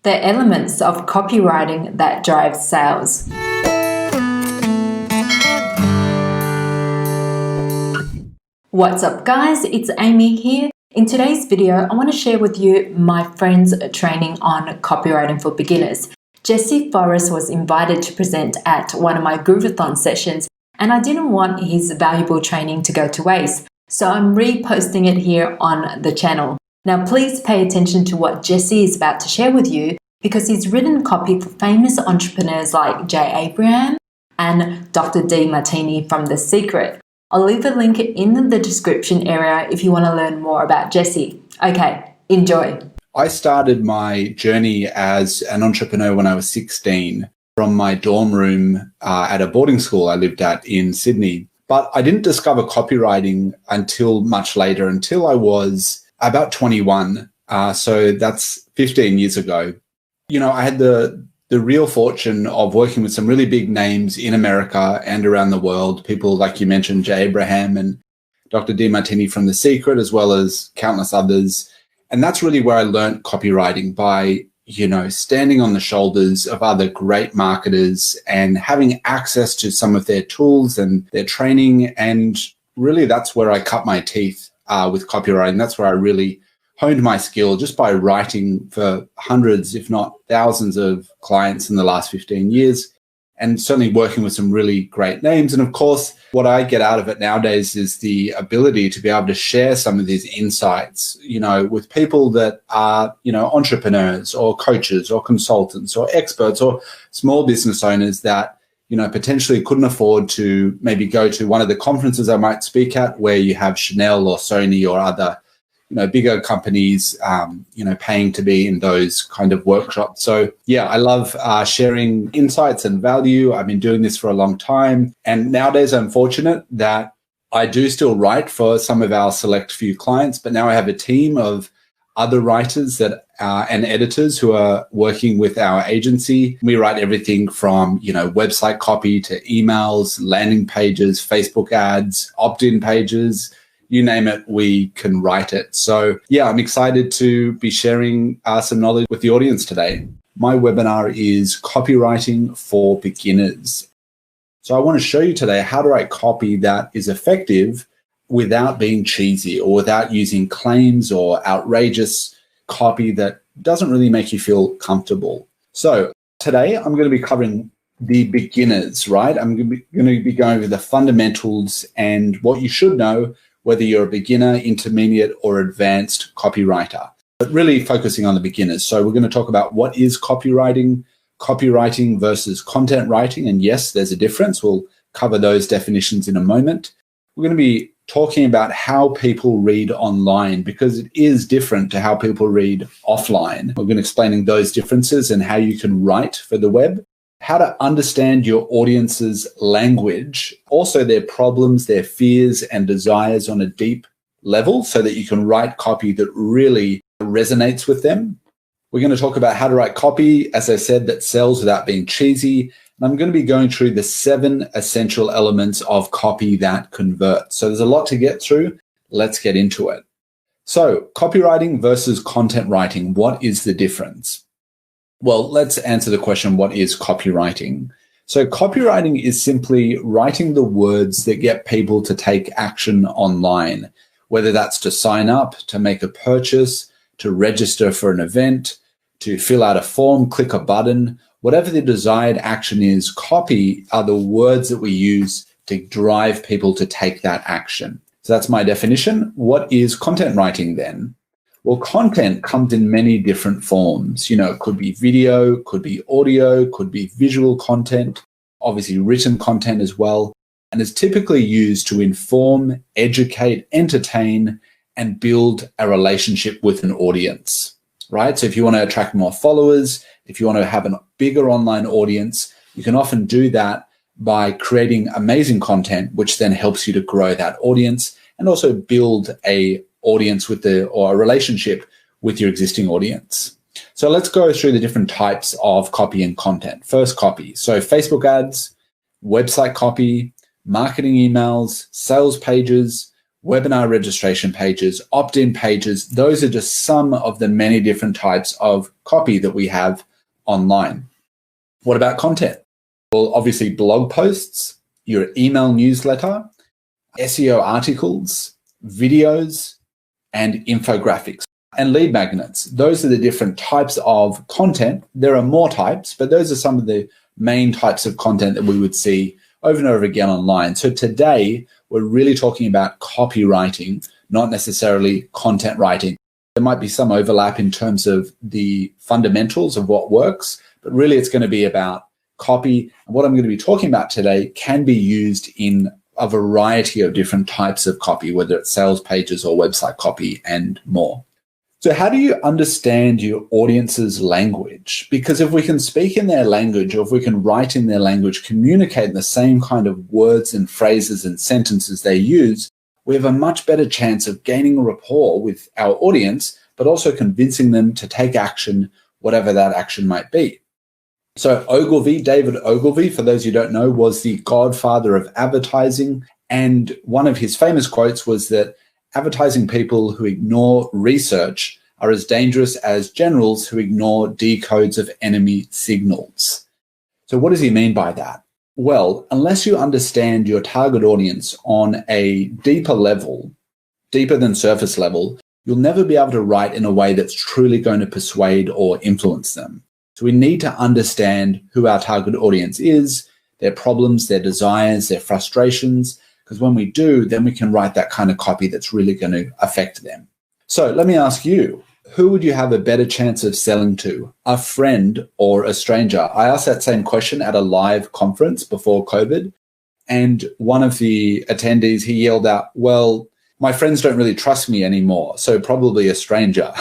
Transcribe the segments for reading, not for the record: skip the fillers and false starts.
The elements of copywriting that drive sales. What's up guys, it's Amy here. In today's video, I want to share with you my friend's training on copywriting for beginners. Jesse Forrest was invited to present at one of my Groovathon sessions, and I didn't want his valuable training to go to waste, so I'm reposting it here on the channel. Now please pay attention to what Jesse is about to share with you, because he's written copy for famous entrepreneurs like Jay Abraham and Dr. Demartini from The Secret. I'll leave a link in the description area if you want to learn more about Jesse. Okay, enjoy. I started my journey as an entrepreneur when I was 16 from my dorm room at a boarding school I lived at in Sydney. But I didn't discover copywriting until much later, until I was about 21. So that's 15 years ago. You know, I had the real fortune of working with some really big names in America and around the world. People like you mentioned, Jay Abraham and Dr. Demartini from The Secret, as well as countless others. And that's really where I learned copywriting, by, you know, standing on the shoulders of other great marketers and having access to some of their tools and their training. And really that's where I cut my teeth with copywriting. That's where I really honed my skill, just by writing for hundreds, if not thousands of clients in the last 15 years, and certainly working with some really great names. And of course, what I get out of it nowadays is the ability to be able to share some of these insights, you know, with people that are, you know, entrepreneurs or coaches or consultants or experts or small business owners that, you know, potentially couldn't afford to maybe go to one of the conferences I might speak at, where you have Chanel or Sony or other, you know, bigger companies, you know, paying to be in those kind of workshops. So yeah, I love sharing insights and value. I've been doing this for a long time. And nowadays I'm fortunate that I do still write for some of our select few clients, but now I have a team of other writers that and editors who are working with our agency. We write everything from, you know, website copy to emails, landing pages, Facebook ads, opt-in pages, you name it, we can write it. So yeah, I'm excited to be sharing some knowledge with the audience today. My webinar is Copywriting for Beginners. So I want to show you today how to write copy that is effective without being cheesy or without using claims or outrageous copy that doesn't really make you feel comfortable. So today I'm going to be covering the beginners, right? I'm going to be going over the fundamentals and what you should know, whether you're a beginner, intermediate, or advanced copywriter, but really focusing on the beginners. So we're going to talk about what is copywriting versus content writing. And yes, there's a difference. We'll cover those definitions in a moment. We're going to be talking about how people read online, because it is different to how people read offline. We're going to explaining those differences and how you can write for the web, how to understand your audience's language, also their problems, their fears and desires on a deep level, so that you can write copy that really resonates with them. We're going to talk about how to write copy, as I said, that sells without being cheesy. And I'm going to be going through the 7 essential elements of copy that convert. So there's a lot to get through. Let's get into it. So copywriting versus content writing, what is the difference? Well, let's answer the question, what is copywriting? So copywriting is simply writing the words that get people to take action online, whether that's to sign up, to make a purchase, to register for an event, to fill out a form, click a button, whatever the desired action is. Copy are the words that we use to drive people to take that action. So that's my definition. What is content writing then? Well, content comes in many different forms. You know, it could be video, could be audio, could be visual content, obviously written content as well, and is typically used to inform, educate, entertain, and build a relationship with an audience, right? So if you want to attract more followers, if you want to have a bigger online audience, you can often do that by creating amazing content, which then helps you to grow that audience and also build a audience with or a relationship with your existing audience. So let's go through the different types of copy and content. First, copy. So Facebook ads, website copy, marketing emails, sales pages, webinar registration pages, opt-in pages. Those are just some of the many different types of copy that we have online. What about content? Well, obviously blog posts, your email newsletter, SEO articles, videos, and infographics, and lead magnets. Those are the different types of content. There are more types, but those are some of the main types of content that we would see over and over again online. So today, we're really talking about copywriting, not necessarily content writing. There might be some overlap in terms of the fundamentals of what works, but really it's going to be about copy. And what I'm going to be talking about today can be used in a variety of different types of copy, whether it's sales pages or website copy and more. So how do you understand your audience's language? Because if we can speak in their language, or if we can write in their language, communicate in the same kind of words and phrases and sentences they use, we have a much better chance of gaining a rapport with our audience, but also convincing them to take action, whatever that action might be. So Ogilvy, David Ogilvy, for those who don't know, was the godfather of advertising. And one of his famous quotes was that advertising people who ignore research are as dangerous as generals who ignore decodes of enemy signals. So what does he mean by that? Well, unless you understand your target audience on a deeper level, deeper than surface level, you'll never be able to write in a way that's truly going to persuade or influence them. So we need to understand who our target audience is, their problems, their desires, their frustrations, because when we do, then we can write that kind of copy that's really going to affect them. So let me ask you, who would you have a better chance of selling to, a friend or a stranger? I asked that same question at a live conference before COVID, and one of the attendees, he yelled out, well, my friends don't really trust me anymore, so probably a stranger.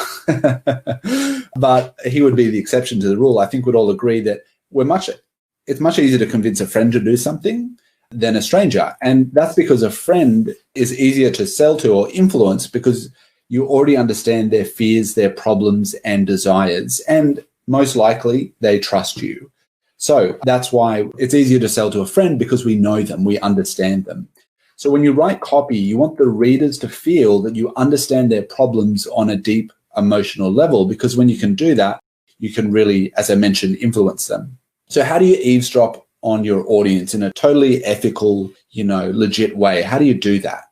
But he would be the exception to the rule. I think we'd all agree that it's much easier to convince a friend to do something than a stranger. And that's because a friend is easier to sell to or influence because you already understand their fears, their problems and desires, and most likely they trust you. So that's why it's easier to sell to a friend, because we know them, we understand them. So when you write copy, you want the readers to feel that you understand their problems on a deep emotional level, because when you can do that, you can really, as I mentioned, influence them. So how do you eavesdrop on your audience in a totally ethical, legit way? How do you do that?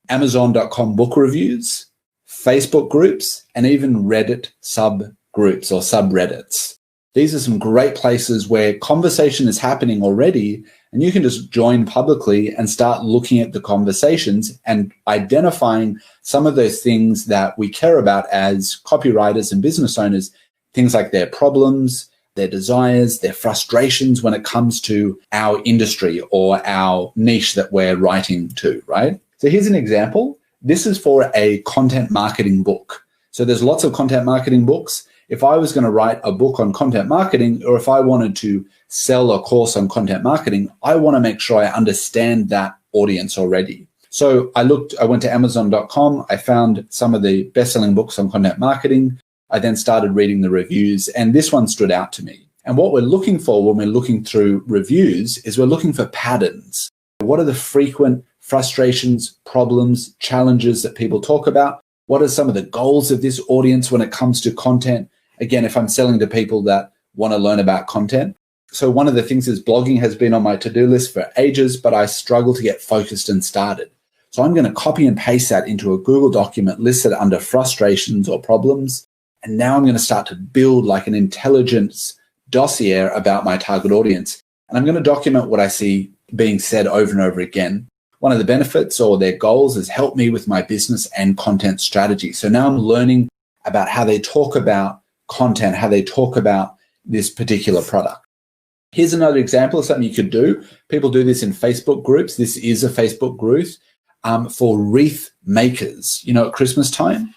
Amazon.com book reviews, Facebook groups, and even Reddit subgroups or subreddits. These are some great places where conversation is happening already, and you can just join publicly and start looking at the conversations and identifying some of those things that we care about as copywriters and business owners, things like their problems, their desires, their frustrations when it comes to our industry or our niche that we're writing to, right? So here's an example. This is for a content marketing book. So there's lots of content marketing books. If I was going to write a book on content marketing, or if I wanted to sell a course on content marketing, I want to make sure I understand that audience already. So I went to Amazon.com. I found some of the best-selling books on content marketing. I then started reading the reviews, and this one stood out to me. And what we're looking for when we're looking through reviews is we're looking for patterns. What are the frequent frustrations, problems, challenges that people talk about? What are some of the goals of this audience when it comes to content? Again, if I'm selling to people that want to learn about content. So one of the things is blogging has been on my to-do list for ages, but I struggle to get focused and started. So I'm going to copy and paste that into a Google document, list it under frustrations or problems. And now I'm going to start to build like an intelligence dossier about my target audience. And I'm going to document what I see being said over and over again. One of the benefits or their goals is help me with my business and content strategy. So now I'm learning about how they talk about content, how they talk about this particular product. Here's another example of something you could do. People do this in Facebook groups. This is a Facebook group for wreath makers. At Christmas time,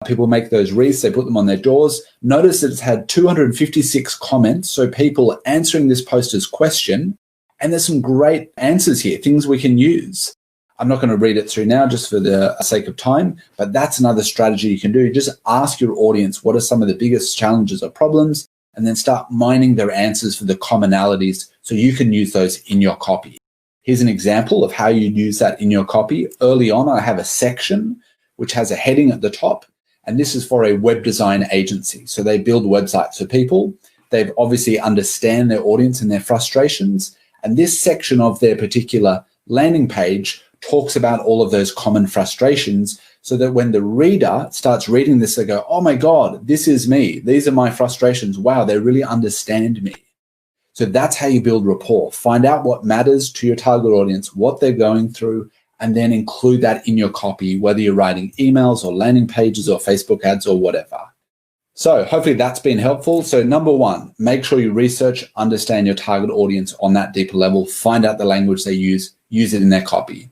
people make those wreaths, they put them on their doors. Notice that it's had 256 comments. So people answering this poster's question, and there's some great answers here, things we can use. I'm not going to read it through now just for the sake of time, but that's another strategy you can do. Just ask your audience, what are some of the biggest challenges or problems, and then start mining their answers for the commonalities so you can use those in your copy. Here's an example of how you'd use that in your copy. Early on, I have a section which has a heading at the top, and this is for a web design agency. So they build websites for people. They've obviously understand their audience and their frustrations. And this section of their particular landing page talks about all of those common frustrations so that when the reader starts reading this, they go, oh my God, this is me. These are my frustrations. Wow, they really understand me. So that's how you build rapport. Find out what matters to your target audience, what they're going through, and then include that in your copy, whether you're writing emails or landing pages or Facebook ads or whatever. So hopefully that's been helpful. So number one, make sure you research, understand your target audience on that deeper level, find out the language they use it in their copy.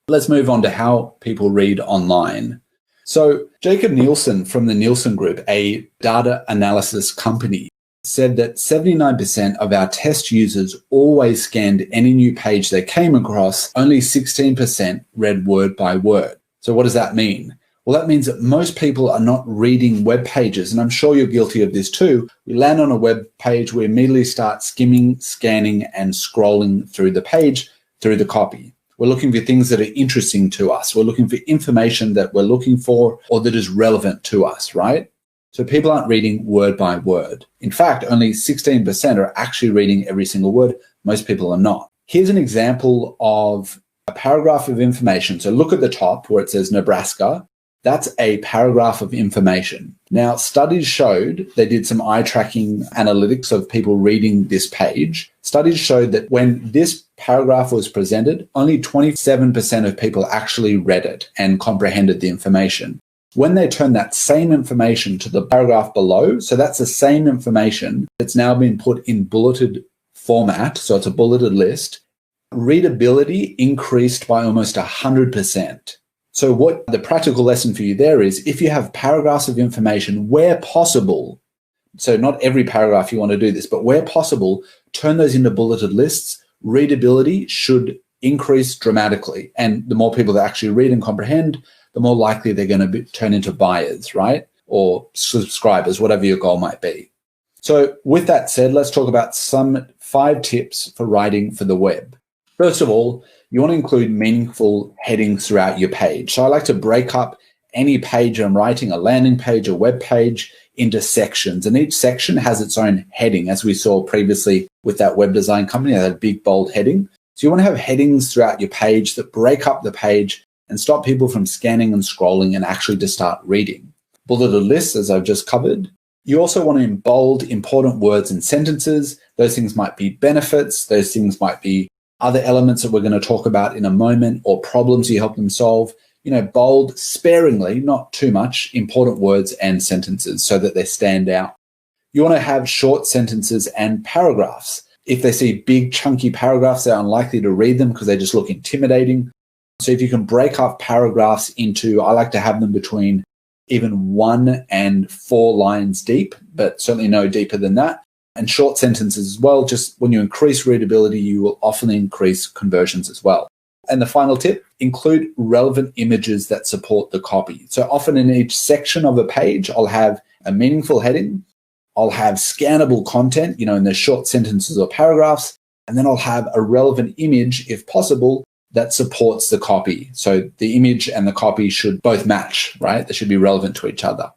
Let's move on to how people read online. So Jacob Nielsen from the Nielsen Group, a data analysis company, said that 79% of our test users always scanned any new page they came across, only 16% read word by word. So what does that mean? Well, that means that most people are not reading web pages, and I'm sure you're guilty of this too. We land on a web page, we immediately start skimming, scanning, and scrolling through the page, through the copy. We're looking for things that are interesting to us. We're looking for information that we're looking for or that is relevant to us, right? So people aren't reading word by word. In fact, only 16% are actually reading every single word. Most people are not. Here's an example of a paragraph of information. So look at the top where it says Nebraska. That's a paragraph of information. Now, studies showed, they did some eye tracking analytics of people reading this page. Studies showed that when this paragraph was presented, only 27% of people actually read it and comprehended the information. When they turn that same information to the paragraph below, so that's the same information that's now been put in bulleted format, so it's a bulleted list, readability increased by almost 100%. So what the practical lesson for you there is, if you have paragraphs of information where possible, so not every paragraph you want to do this, but where possible, turn those into bulleted lists, readability should increase dramatically. And the more people that actually read and comprehend, the more likely they're going to turn into buyers, right? Or subscribers, whatever your goal might be. So with that said, let's talk about some 5 tips for writing for the web. First of all, you want to include meaningful headings throughout your page. So I like to break up any page I'm writing, a landing page, a web page, into sections. And each section has its own heading, as we saw previously with that web design company, that big bold heading. So you want to have headings throughout your page that break up the page and stop people from scanning and scrolling and actually just start reading. Bulleted lists, as I've just covered. You also want to bold important words and sentences. Those things might be benefits. Those things might be other elements that we're going to talk about in a moment, or problems you help them solve. Bold sparingly, not too much, important words and sentences so that they stand out. You want to have short sentences and paragraphs. If they see big chunky paragraphs, they're unlikely to read them because they just look intimidating. So if you can break up paragraphs into, I like to have them between even 1 and 4 lines deep, but certainly no deeper than that. And short sentences as well. Just when you increase readability, you will often increase conversions as well. And the final tip, include relevant images that support the copy. So often in each section of a page, I'll have a meaningful heading. I'll have scannable content, in the short sentences or paragraphs. And then I'll have a relevant image, if possible, that supports the copy. So the image and the copy should both match, right? They should be relevant to each other.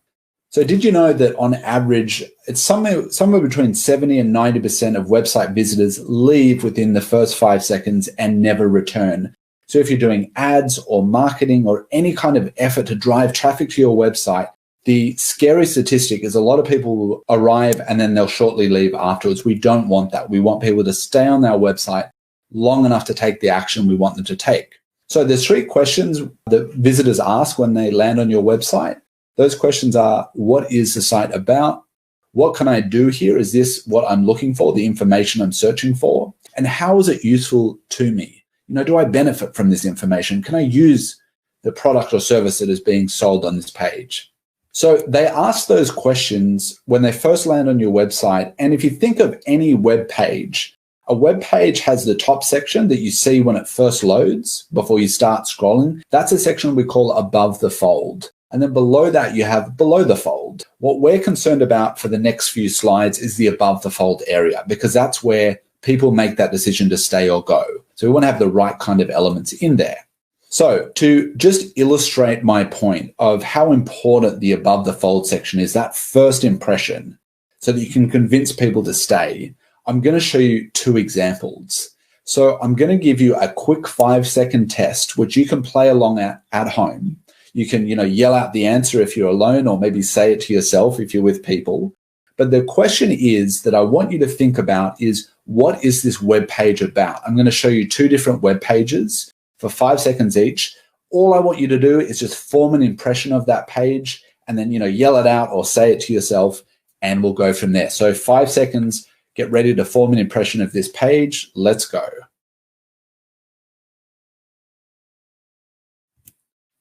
So did you know that on average, it's somewhere between 70 and 90% of website visitors leave within the first 5 seconds and never return? So if you're doing ads or marketing or any kind of effort to drive traffic to your website, the scary statistic is a lot of people will arrive and then they'll shortly leave afterwards. We don't want that. We want people to stay on our website long enough to take the action we want them to take. So there's 3 questions that visitors ask when they land on your website. Those questions are, what is the site about? What can I do here? Is this what I'm looking for, the information I'm searching for? And how is it useful to me? Do I benefit from this information? Can I use the product or service that is being sold on this page? So they ask those questions when they first land on your website. And if you think of any web page, a web page has the top section that you see when it first loads before you start scrolling. That's a section we call above the fold. And then below that, you have below the fold. What we're concerned about for the next few slides is the above the fold area, because that's where people make that decision to stay or go. So we want to have the right kind of elements in there. So to just illustrate my point of how important the above the fold section is, that first impression, so that you can convince people to stay, I'm going to show you two examples. So I'm going to give you a quick 5-second test, which you can play along at home. You can, yell out the answer if you're alone, or maybe say it to yourself if you're with people. But the question is that I want you to think about is, what is this web page about? I'm going to show you two different web pages for 5 seconds each. All I want you to do is just form an impression of that page and then, yell it out or say it to yourself, and we'll go from there. So 5 seconds, get ready to form an impression of this page. Let's go.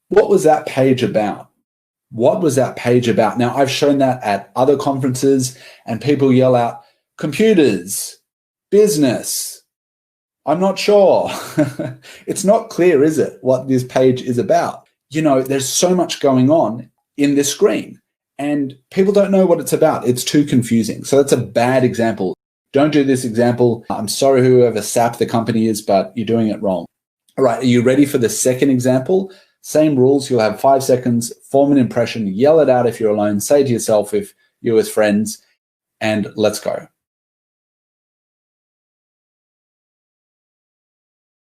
What was that page about? What was that page about? Now, I've shown that at other conferences and people yell out, computers, business. I'm not sure. It's not clear, is it, what this page is about? There's so much going on in this screen and people don't know what it's about. It's too confusing. So that's a bad example. Don't do this example. I'm sorry, whoever SAP the company is, but you're doing it wrong. All right, are you ready for the second example? Same rules. You'll have 5 seconds, form an impression, yell it out if you're alone, say to yourself if you're with friends, and let's go.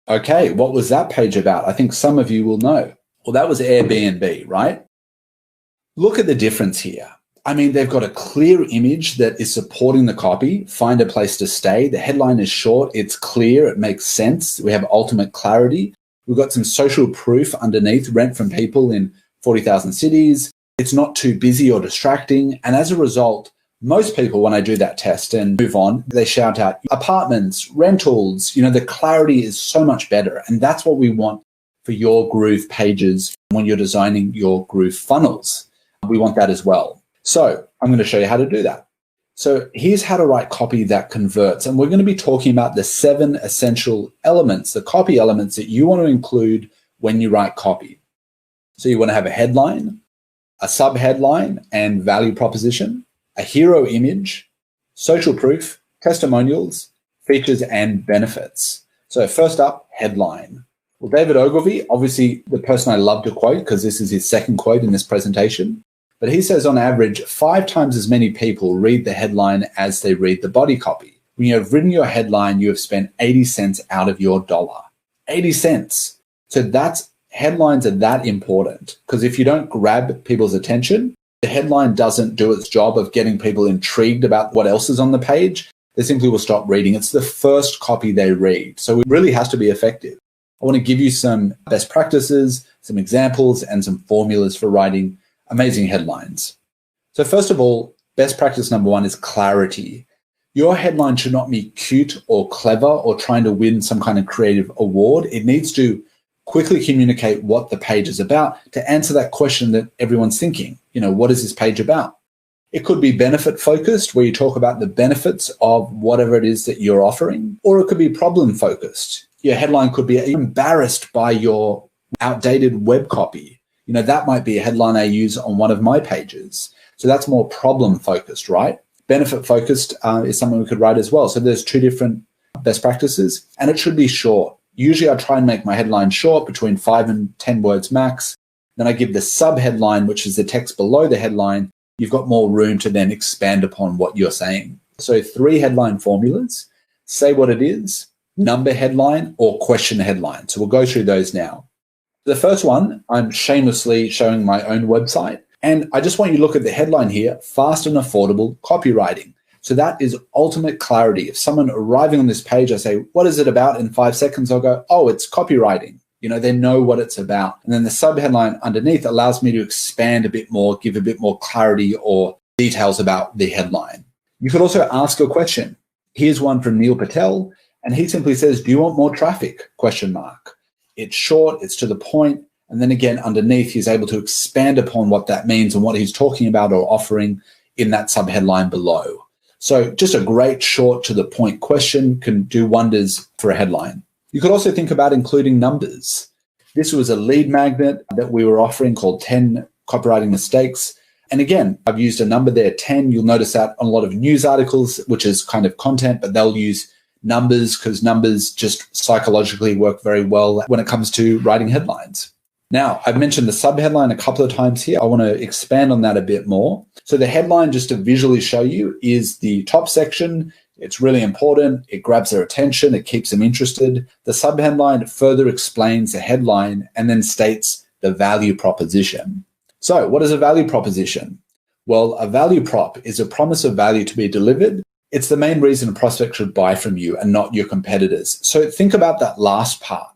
Okay, what was that page about? I think some of you will know. Well, that was Airbnb, right? Look at the difference here. I mean, they've got a clear image that is supporting the copy, find a place to stay. The headline is short, it's clear, it makes sense. We have ultimate clarity. We've got some social proof underneath, rent from people in 40,000 cities. It's not too busy or distracting. And as a result, most people, when I do that test and move on, they shout out apartments, rentals. The clarity is so much better. And that's what we want for your Groove pages when you're designing your Groove funnels. We want that as well. So I'm going to show you how to do that. So here's how to write copy that converts. And we're going to be talking about the 7 essential elements, the copy elements that you want to include when you write copy. So you want to have a headline, a subheadline and value proposition, a hero image, social proof, testimonials, features and benefits. So first up, headline. Well, David Ogilvy, obviously the person I love to quote because this is his second quote in this presentation. But he says on average, 5 times as many people read the headline as they read the body copy. When you have written your headline, you have spent 80 cents out of your dollar. 80 cents. So headlines are that important because if you don't grab people's attention, the headline doesn't do its job of getting people intrigued about what else is on the page. They simply will stop reading. It's the first copy they read. So it really has to be effective. I want to give you some best practices, some examples, and some formulas for writing amazing headlines. So first of all, best practice number 1 is clarity. Your headline should not be cute or clever or trying to win some kind of creative award. It needs to quickly communicate what the page is about to answer that question that everyone's thinking. What is this page about? It could be benefit focused, where you talk about the benefits of whatever it is that you're offering, or it could be problem focused. Your headline could be embarrassed by your outdated web copy. That might be a headline I use on one of my pages. So that's more problem focused, right? Benefit focused is something we could write as well. So there's 2 different best practices, and it should be short. Usually I try and make my headline short, between 5 and 10 words max. Then I give the sub headline, which is the text below the headline. You've got more room to then expand upon what you're saying. So 3 headline formulas: say what it is, number headline, or question headline. So we'll go through those now. The first one, I'm shamelessly showing my own website. And I just want you to look at the headline here, fast and affordable copywriting. So that is ultimate clarity. If someone arriving on this page, I say, what is it about? In 5 seconds, I'll go, oh, it's copywriting. They know what it's about. And then the subheadline underneath allows me to expand a bit more, give a bit more clarity or details about the headline. You could also ask a question. Here's one from Neil Patel, and he simply says, do you want more traffic? ? It's short, it's to the point. And then again, underneath, he's able to expand upon what that means and what he's talking about or offering in that subheadline below. So just a great short to the point question can do wonders for a headline. You could also think about including numbers. This was a lead magnet that we were offering called 10 copywriting mistakes. And again, I've used a number there, 10. You'll notice that on a lot of news articles, which is kind of content, but they'll use numbers, because numbers just psychologically work very well when it comes to writing headlines. Now, I've mentioned the subheadline a couple of times here. I want to expand on that a bit more. So the headline, just to visually show you, is the top section. It's really important. It grabs their attention. It keeps them interested. The subheadline further explains the headline and then states the value proposition. So what is a value proposition? Well, a value prop is a promise of value to be delivered. It's the main reason a prospect should buy from you and not your competitors. So think about that last part.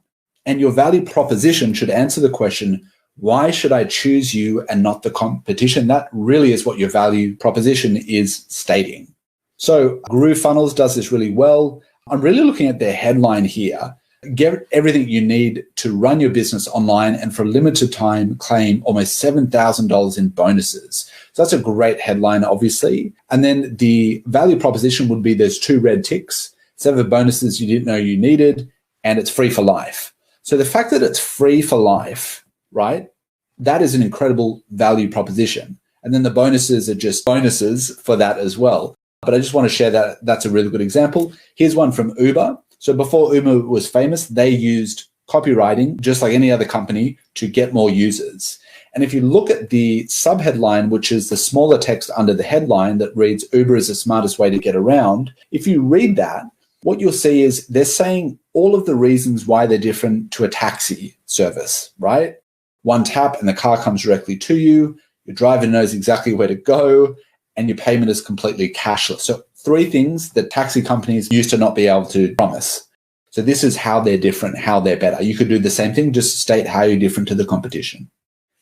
And your value proposition should answer the question, why should I choose you and not the competition? That really is what your value proposition is stating. So GuruFunnels does this really well. I'm really looking at their headline here. Get everything you need to run your business online and for a limited time claim almost $7,000 in bonuses. So that's a great headline, obviously. And then the value proposition would be there's 2 red ticks, 7 bonuses you didn't know you needed, and it's free for life. So the fact that it's free for life, right, that is an incredible value proposition. And then the bonuses are just bonuses for that as well. But I just want to share that that's a really good example. Here's one from Uber. So before Uber was famous, they used copywriting, just like any other company, to get more users. And if you look at the subheadline, which is the smaller text under the headline that reads, Uber is the smartest way to get around, if you read that, what you'll see is they're saying all of the reasons why they're different to a taxi service, right? One tap and the car comes directly to you. Your driver knows exactly where to go and your payment is completely cashless. So 3 things that taxi companies used to not be able to promise. So this is how they're different, how they're better. You could do the same thing, just state how you're different to the competition.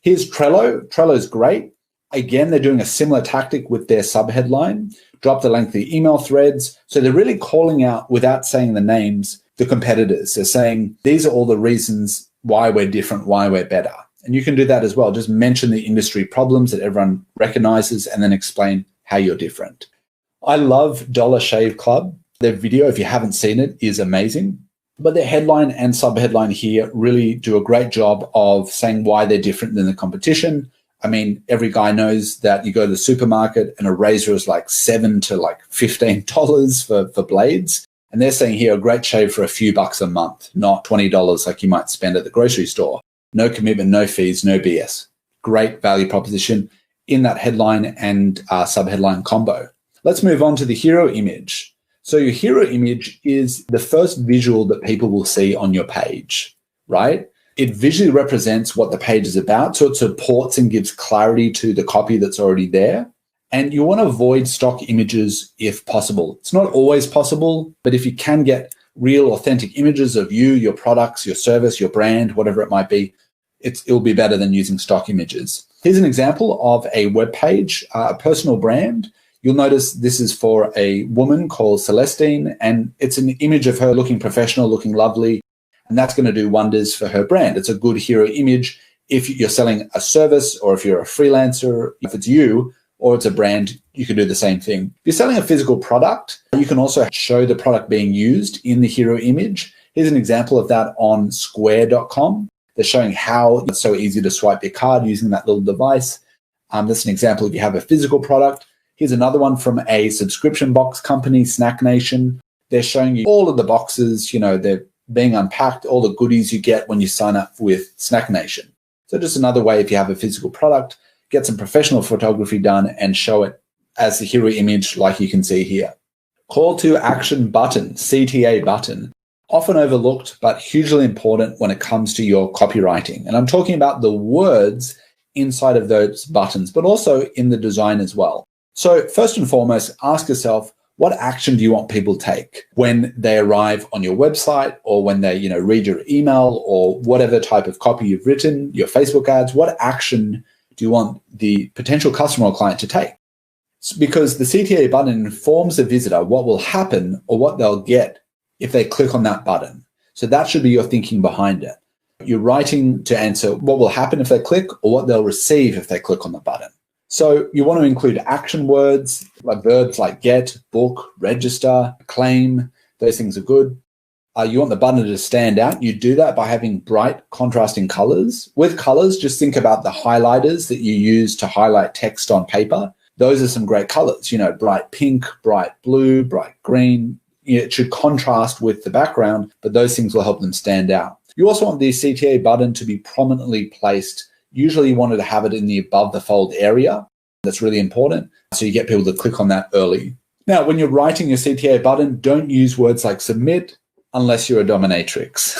Here's Trello. Trello's great. Again, they're doing a similar tactic with their subheadline. Drop the lengthy email threads. So they're really calling out, without saying the names, the competitors. They're saying, these are all the reasons why we're different, why we're better. And you can do that as well. Just mention the industry problems that everyone recognizes and then explain how you're different. I love Dollar Shave Club. Their video, if you haven't seen it, is amazing. But their headline and subheadline here really do a great job of saying why they're different than the competition. I mean, every guy knows that you go to the supermarket and a razor is like $7 to like $15 for blades. And they're saying here a great shave for a few bucks a month, not $20 like you might spend at the grocery store. No commitment, no fees, no BS. Great value proposition in that headline and subheadline combo. Let's move on to the hero image. So your hero image is the first visual that people will see on your page, right? It visually represents what the page is about. So it supports and gives clarity to the copy that's already there. And you want to avoid stock images if possible. It's not always possible, but if you can get real authentic images of you, your products, your service, your brand, whatever it might be, it'll be better than using stock images. Here's an example of a web page, a personal brand. You'll notice this is for a woman called Celestine, and it's an image of her looking professional, looking lovely, and that's going to do wonders for her brand. It's a good hero image if you're selling a service or if you're a freelancer. If it's you or it's a brand, you can do the same thing. If you're selling a physical product, you can also show the product being used in the hero image. Here's an example of that on square.com. They're showing how it's so easy to swipe your card using that little device. That's an example if you have a physical product. Here's another one from a subscription box company, Snack Nation. They're showing you all of the boxes, they're being unpacked, all the goodies you get when you sign up with Snack Nation. So just another way, if you have a physical product, get some professional photography done and show it as the hero image like you can see here. Call to action button, CTA button. Often overlooked, but hugely important when it comes to your copywriting. And I'm talking about the words inside of those buttons, but also in the design as well. So first and foremost, ask yourself, what action do you want people to take when they arrive on your website or when they, read your email or whatever type of copy you've written, your Facebook ads? What action do you want the potential customer or client to take? Because the CTA button informs the visitor what will happen or what they'll get if they click on that button. So that should be your thinking behind it. You're writing to answer what will happen if they click or what they'll receive if they click on the button. So you want to include action words, like verbs like get, book, register, claim. Those things are good. You want the button to stand out. You do that by having bright, contrasting colors. With colors, just think about the highlighters that you use to highlight text on paper. Those are some great colors, bright pink, bright blue, bright green, it should contrast with the background, but those things will help them stand out. You also want the CTA button to be prominently placed. Usually you wanted to have it in the above the fold area. That's really important. So you get people to click on that early. Now, when you're writing your CTA button, don't use words like submit unless you're a dominatrix.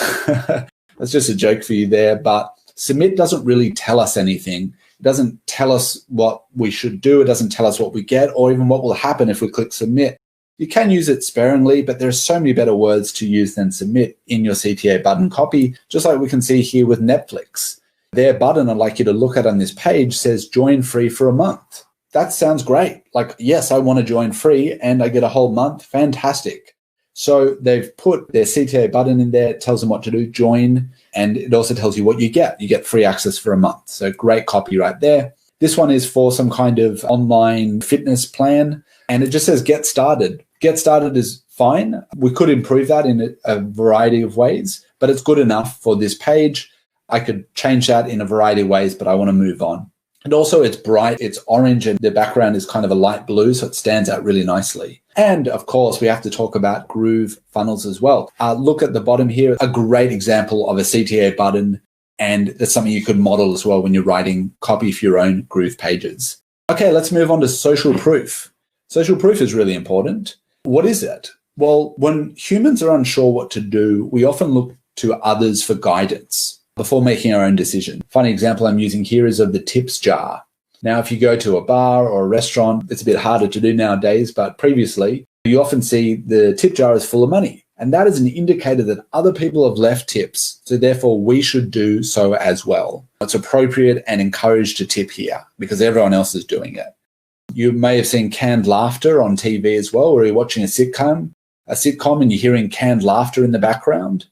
That's just a joke for you there, but submit doesn't really tell us anything. It doesn't tell us what we should do. It doesn't tell us what we get or even what will happen if we click submit. You can use it sparingly, but there's so many better words to use than submit in your CTA button copy, just like we can see here with Netflix. Their button I'd like you to look at on this page says join free for a month. That sounds great. Like, yes, I want to join free and I get a whole month. Fantastic. So they've put their CTA button in there. It tells them what to do, join, and it also tells you what you get. You get free access for a month. So great copy right there. This one is for some kind of online fitness plan, and it just says get started. Get started is fine. We could improve that in a variety of ways, but it's good enough for this page. I could change that in a variety of ways, but I want to move on. And also it's bright, it's orange, and the background is kind of a light blue, so it stands out really nicely. And of course, we have to talk about Groove funnels as well. Look at the bottom here, a great example of a CTA button, and that's something you could model as well when you're writing copy for your own Groove pages. Okay, let's move on to social proof. Social proof is really important. What is it? Well, when humans are unsure what to do, we often look to others for guidance before making our own decision. Funny example I'm using here is of the tips jar. Now, if you go to a bar or a restaurant, it's a bit harder to do nowadays, but previously, you often see the tip jar is full of money. And that is an indicator that other people have left tips, so therefore we should do so as well. It's appropriate and encouraged to tip here because everyone else is doing it. You may have seen canned laughter on TV as well, where you're watching a sitcom and you're hearing canned laughter in the background.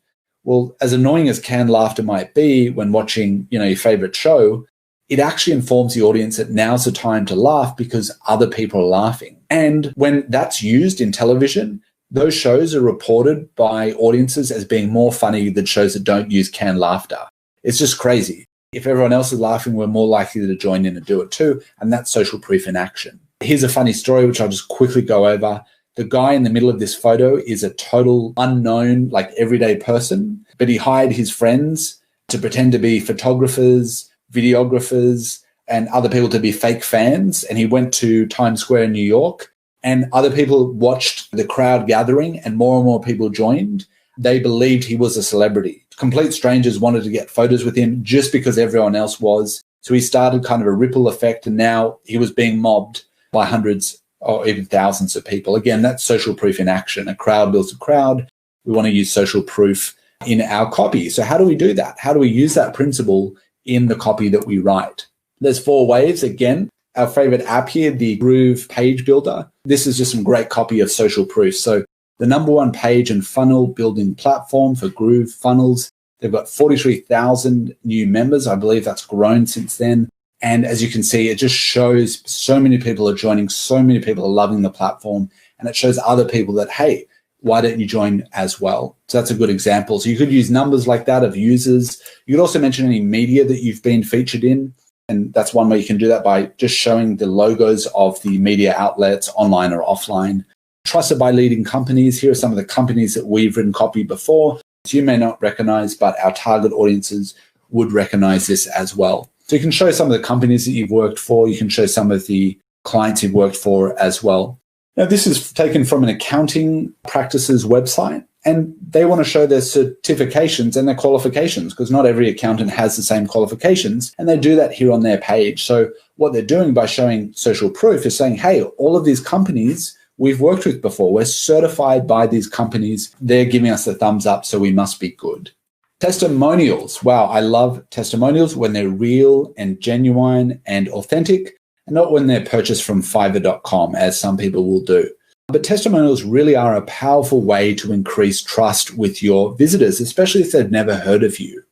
Well, as annoying as canned laughter might be when watching, your favorite show, it actually informs the audience that now's the time to laugh because other people are laughing. And when that's used in television, those shows are reported by audiences as being more funny than shows that don't use canned laughter. It's just crazy. If everyone else is laughing, we're more likely to join in and do it too. And that's social proof in action. Here's a funny story, which I'll just quickly go over. The guy in the middle of this photo is a total unknown, everyday person, but he hired his friends to pretend to be photographers, videographers, and other people to be fake fans. And he went to Times Square in New York, and other people watched the crowd gathering and more people joined. They believed he was a celebrity. Complete strangers wanted to get photos with him just because everyone else was. So he started kind of a ripple effect, and now he was being mobbed by hundreds or even thousands of people. Again, that's social proof in action. A crowd builds a crowd. We want to use social proof in our copy. So how do we do that? How do we use that principle in the copy that we write? There's 4 ways. Again, our favorite app here, the Groove Page Builder. This is just some great copy of social proof. So the #1 page and funnel building platform for Groove funnels. They've got 43,000 new members. I believe that's grown since then. And as you can see, it just shows so many people are joining, so many people are loving the platform, and it shows other people that, hey, why don't you join as well? So that's a good example. So you could use numbers like that of users. You could also mention any media that you've been featured in. And that's one way you can do that, by just showing the logos of the media outlets, online or offline. Trusted by leading companies. Here are some of the companies that we've written copy before. So you may not recognize, but our target audiences would recognize this as well. So you can show some of the companies that you've worked for. You can show some of the clients you've worked for as well. Now, this is taken from an accounting practices website, and they want to show their certifications and their qualifications because not every accountant has the same qualifications, and they do that here on their page. So what they're doing by showing social proof is saying, hey, all of these companies we've worked with before, we're certified by these companies. They're giving us the thumbs up, so we must be good. Testimonials. Wow, I love testimonials when they're real and genuine and authentic, and not when they're purchased from Fiverr.com, as some people will do. But testimonials really are a powerful way to increase trust with your visitors, especially if they've never heard of you.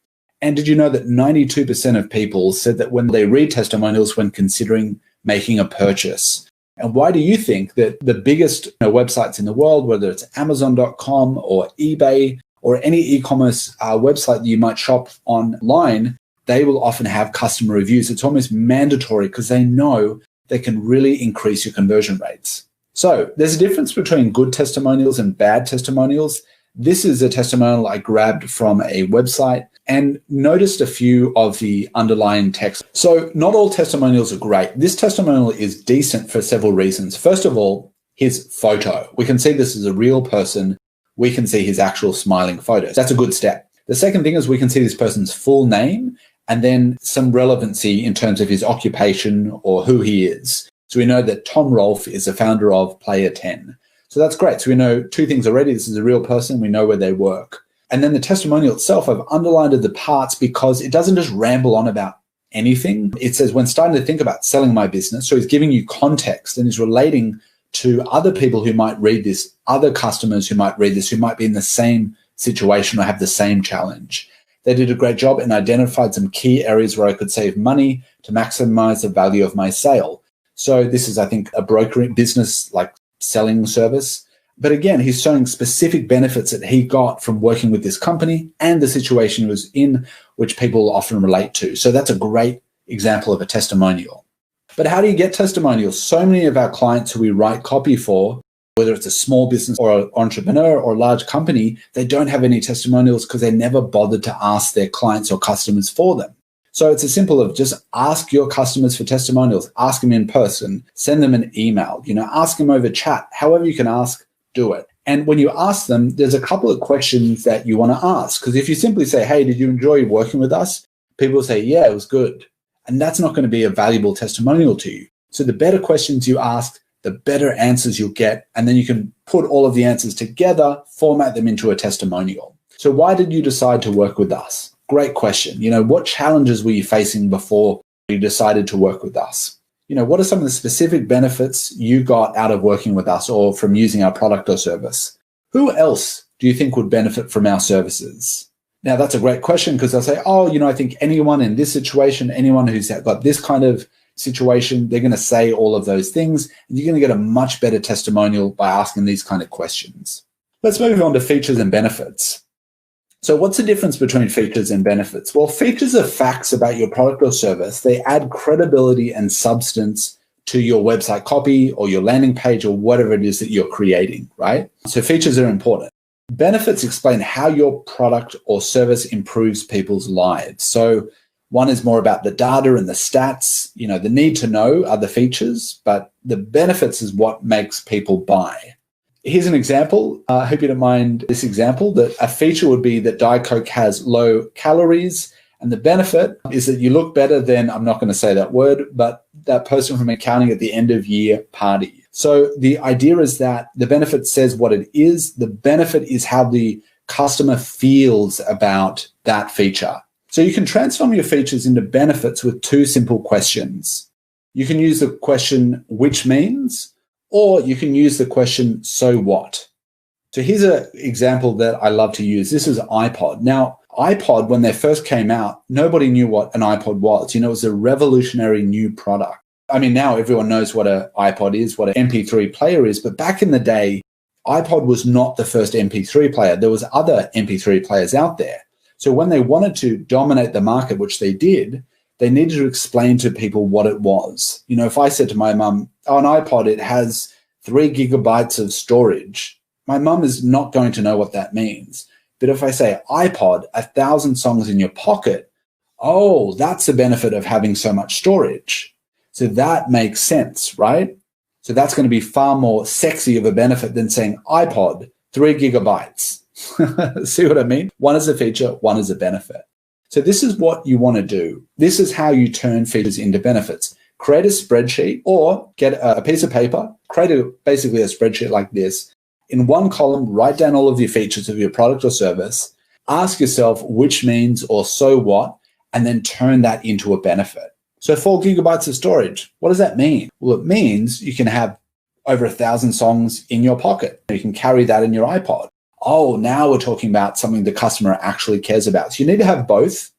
And did you know that 92% of people said that when they read testimonials when considering making a purchase? And why do you think that the biggest websites in the world, whether it's Amazon.com or eBay or any e-commerce website that you might shop online, they will often have customer reviews? It's almost mandatory because they know they can really increase your conversion rates. So there's a difference between good testimonials and bad testimonials. This is a testimonial I grabbed from a website and noticed a few of the underlying text. So not all testimonials are great. This testimonial is decent for several reasons. First of all, his photo. We can see this is a real person. We can see his actual smiling photos. That's a good step. The second thing is we can see this person's full name and then some relevancy in terms of his occupation or who he is. So we know that Tom Rolfe is the founder of Player 10. So that's great. So we know two things already. This is a real person. We know where they work. And then the testimonial itself, I've underlined the parts because it doesn't just ramble on about anything. It says, when starting to think about selling my business, so he's giving you context and he's relating to other people who might read this, other customers who might read this, who might be in the same situation or have the same challenge. They did a great job and identified some key areas where I could save money to maximize the value of my sale. So this is, I think, a brokering business like selling service. But again, he's showing specific benefits that he got from working with this company and the situation he was in, which people often relate to. So that's a great example of a testimonial. But how do you get testimonials? So many of our clients who we write copy for, whether it's a small business or an entrepreneur or a large company, they don't have any testimonials because they never bothered to ask their clients or customers for them. So it's as simple of just ask your customers for testimonials, ask them in person, send them an email, ask them over chat, however you can ask, do it. And when you ask them, there's a couple of questions that you want to ask. Because if you simply say, hey, did you enjoy working with us? People will say, yeah, it was good. And that's not going to be a valuable testimonial to you. So the better questions you ask, the better answers you'll get. And then you can put all of the answers together, format them into a testimonial. So why did you decide to work with us? Great question. What challenges were you facing before you decided to work with us? What are some of the specific benefits you got out of working with us or from using our product or service? Who else do you think would benefit from our services? Now, that's a great question because they'll say, I think anyone in this situation, anyone who's got this kind of situation, they're going to say all of those things. And you're going to get a much better testimonial by asking these kind of questions. Let's move on to features and benefits. So what's the difference between features and benefits? Well, features are facts about your product or service. They add credibility and substance to your website copy or your landing page or whatever it is that you're creating, right? So features are important. Benefits explain how your product or service improves people's lives. So one is more about the data and the stats. The need to know are the features, but the benefits is what makes people buy. Here's an example. I hope you don't mind this example, that a feature would be that Diet Coke has low calories. And the benefit is that you look better than, I'm not going to say that word, but that person from accounting at the end of year party. So the idea is that the benefit says what it is. The benefit is how the customer feels about that feature. So you can transform your features into benefits with two simple questions. You can use the question, which means, or you can use the question, so what? So here's an example that I love to use. This is iPod. Now, iPod, when they first came out, nobody knew what an iPod was. It was a revolutionary new product. I mean, now everyone knows what an iPod is, what an MP3 player is. But back in the day, iPod was not the first MP3 player. There was other MP3 players out there. So when they wanted to dominate the market, which they did, they needed to explain to people what it was. If I said to my mum, an iPod, it has 3 gigabytes of storage, my mum is not going to know what that means. But if I say iPod, 1,000 songs in your pocket, that's the benefit of having so much storage. So that makes sense, right? So that's going to be far more sexy of a benefit than saying iPod, 3 gigabytes. See what I mean? One is a feature, one is a benefit. So this is what you want to do. This is how you turn features into benefits. Create a spreadsheet or get a piece of paper, basically a spreadsheet like this. In one column, write down all of your features of your product or service. Ask yourself which means or so what, and then turn that into a benefit. So 4 gigabytes of storage, what does that mean? Well, it means you can have over 1,000 songs in your pocket. You can carry that in your iPod. Now we're talking about something the customer actually cares about. So you need to have both,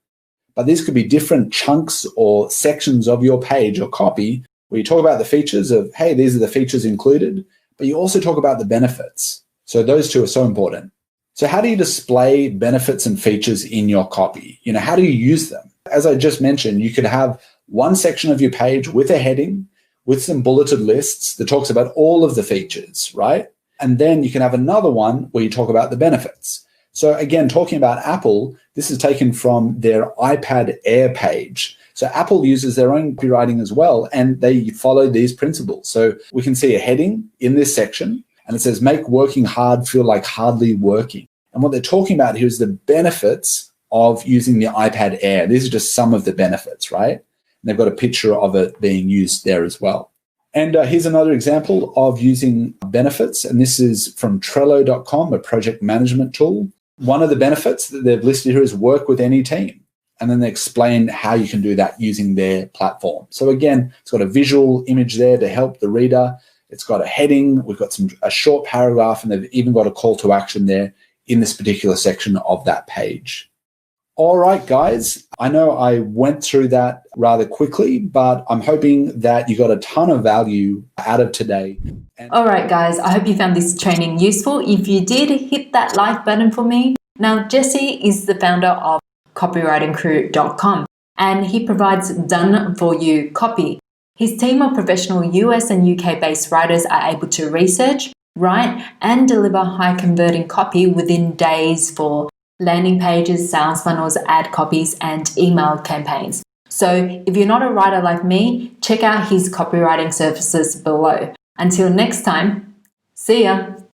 but these could be different chunks or sections of your page or copy where you talk about the features of, hey, these are the features included, but you also talk about the benefits. So those two are so important. So how do you display benefits and features in your copy? How do you use them? As I just mentioned, you could have one section of your page with a heading, with some bulleted lists that talks about all of the features, right? And then you can have another one where you talk about the benefits. So again, talking about Apple, this is taken from their iPad Air page. So Apple uses their own copywriting as well, and they follow these principles. So we can see a heading in this section, and it says, make working hard feel like hardly working. And what they're talking about here is the benefits of using the iPad Air. These are just some of the benefits, right? And they've got a picture of it being used there as well. And here's another example of using benefits, and this is from Trello.com, a project management tool. One of the benefits that they've listed here is work with any team. And then they explain how you can do that using their platform. So again, it's got a visual image there to help the reader. It's got a heading. We've got a short paragraph, and they've even got a call to action there in this particular section of that page. All right, guys, I know I went through that rather quickly, but I'm hoping that you got a ton of value out of today. All right, guys, I hope you found this training useful. If you did, hit that like button for me. Now, Jesse is the founder of copywritingcrew.com, and he provides done-for-you copy. His team of professional US and UK-based writers are able to research, write, and deliver high-converting copy within days for landing pages, sales funnels, ad copies, and email campaigns. So if you're not a writer like me, check out his copywriting services below. Until next time, see ya!